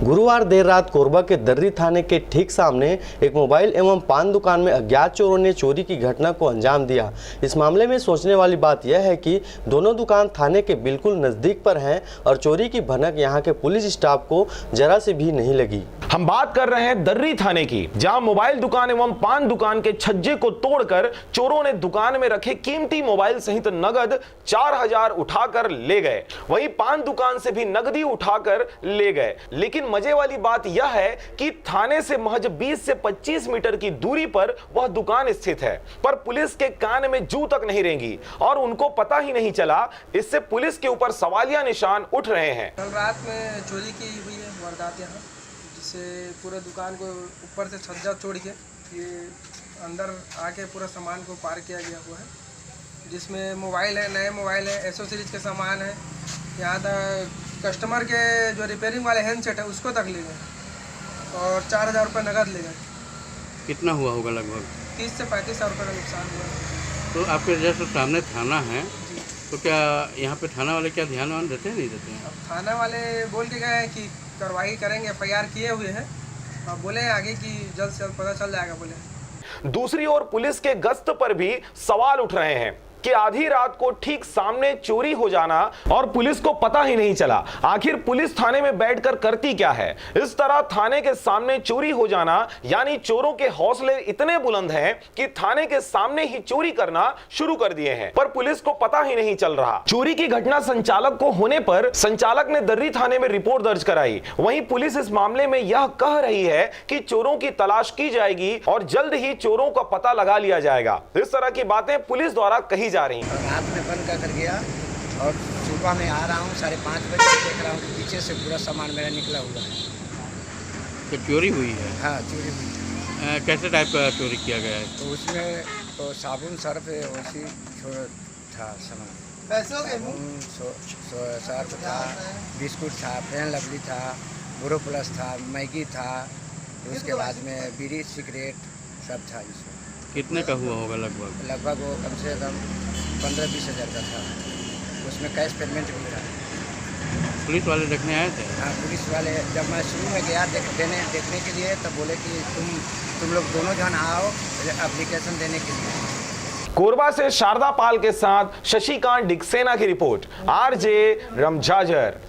गुरुवार देर रात कोरबा के दर्री थाने के ठीक सामने एक मोबाइल एवं पान दुकान में अज्ञात चोरों ने चोरी की घटना को अंजाम दिया। इस मामले में सोचने वाली बात यह है कि दोनों दुकान थाने के बिल्कुल नजदीक पर हैं और चोरी की भनक यहां के पुलिस स्टाफ को जरा से भी नहीं लगी। हम बात कर रहे हैं दर्री थाने की, जहां मोबाइल दुकान एवं पान दुकान के छज्जे को तोड़कर चोरों ने दुकान में रखे कीमती मोबाइल सहित नगद 4000 उठाकर ले गए। वहीं पान दुकान से भी नकदी उठाकर ले गए। लेकिन मजे वाली बात यह है कि थाने से महज 20 से 25 मीटर की दूरी पर वह दुकान स्थित है, पर पुलिस के कान में जू तक नहीं रेंगी और उनको पता ही नहीं चला। इससे पुलिस के ऊपर सवालिया निशान उठ रहे हैं। कल रात में चोरी की हुई है वारदात यहाँ, जिससे पूरे दुकान को ऊपर से छज्जा तोड़ के ये अंदर आके पूरा सामान को पार किया गया हुआ है, जिसमें मोबाइल है, नए मोबाइल है, एसेसरीज के सामान है, यहाँ तक कस्टमर के जो रिपेयरिंग वाले हैंडसेट है उसको तक ले गए और 4000 रुपये नकद ले गए। कितना हुआ होगा लगभग? 30 से 35 हज़ार रुपये का नुकसान हुआ है। तो आपके जैसे सामने थाना है, तो क्या यहाँ पे थाना वाले क्या ध्यान वान देते हैं, नहीं देते हैं? अब थाना वाले बोल के गए हैं कि कार्रवाई करेंगे, FIR किए हुए हैं। अब बोले आगे कि जल्द से जल्द पता चल जाएगा बोले। दूसरी ओर पुलिस के गश्त पर भी सवाल उठ रहे हैं कि आधी रात को ठीक सामने चोरी हो जाना और पुलिस को पता ही नहीं चला। आखिर पुलिस थाने में बैठकर करती क्या है? इस तरह थाने के सामने चोरी हो जाना यानी चोरों के हौसले इतने बुलंद हैं कि थाने के सामने ही चोरी करना शुरू कर दिए हैं, पर पुलिस को पता ही नहीं चल रहा। चोरी की घटना संचालक को होने पर संचालक ने दर्री थाने में रिपोर्ट दर्ज कराई। वहीं पुलिस इस मामले में यह कह रही है कि चोरों की तलाश की जाएगी और जल्द ही चोरों का पता लगा लिया जाएगा। इस तरह की बातें पुलिस द्वारा कही जा रही हैं। रात में बंद कर गया और सुबह में आ रहा हूँ 5:30 बजे, देख रहा हूँ कि पीछे से पूरा सामान मेरा निकला हुआ है। तो चोरी हुई है? हाँ, चोरी हुई है। कैसे टाइप का चोरी किया गया है? तो उसमें तो साबुन, सर्फ वैसी था सामान, साबुन, सर्फ था, बिस्कुट था, फेन लवली था, बोरो प्लस था, मैगी था, उसके बाद में बीड़ी सिगरेट सब था। इसमें कितने का हुआ होगा लगभग? लगभग वो कम से कम 15-20 हज़ार का था। उसमें कैश पेमेंट भी था। पुलिस वाले देखने आए थे? हाँ, पुलिस वाले जब मैं शुरू में गया देखने के लिए, तब बोले कि तुम लोग दोनों जन आओ एप्लीकेशन देने के लिए। कोरबा से शारदा पाल के साथ शशिकांत डिक्सेना की रिपोर्ट, RJ रमझाझर।